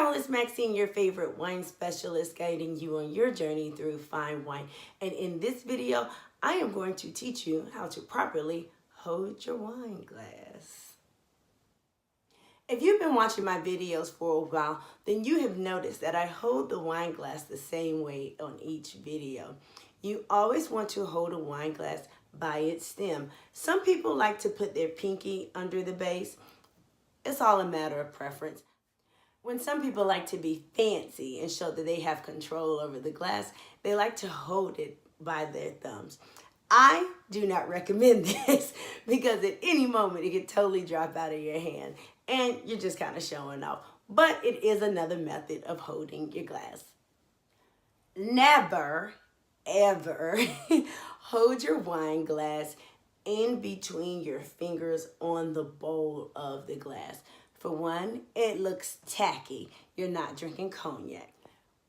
y'all, it's Maxine, your favorite wine specialist, guiding you on your journey through fine wine. And in this video, I am going to teach you how to properly hold your wine glass. If you've been watching my videos for a while, then you have noticed that I hold the wine glass the same way on each video. You always want to hold a wine glass by its stem. Some people like to put their pinky under the base. It's all a matter of preference. When some people like to be fancy and show that they have control over the glass, they like to hold it by their thumbs. I do not recommend this because at any moment it could totally drop out of your hand and you're just kind of showing off. But it is another method of holding your glass. Never, ever hold your wine glass in between your fingers on the bowl of the glass. For one, it looks tacky. You're not drinking cognac.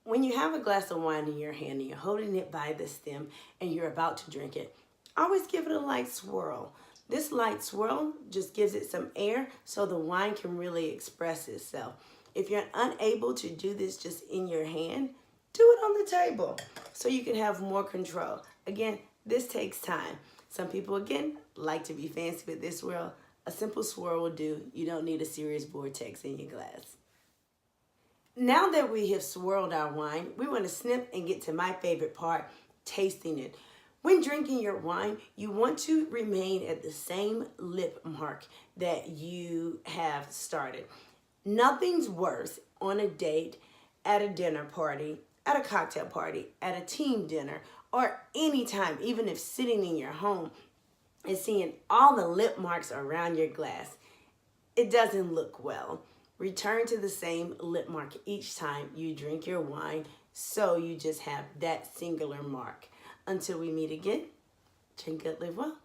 When you have a glass of wine in your hand and you're holding it by the stem and you're about to drink it, always give it a light swirl. This light swirl just gives it some air so the wine can really express itself. If you're unable to do this just in your hand, do it on the table so you can have more control. Again, this takes time. Some people, again, like to be fancy with this swirl. A simple swirl will do. You don't need a serious vortex in your glass. Now that we have swirled our wine, we want to snip and get to my favorite part, tasting it. When drinking your wine, you want to remain at the same lip mark that you have started. Nothing's worse on a date, at a dinner party, at a cocktail party, at a team dinner, or anytime, even if sitting in your home, and seeing all the lip marks around your glass. It doesn't look well. Return to the same lip mark each time you drink your wine so you just have that singular mark. Until we meet again, drink good, live well.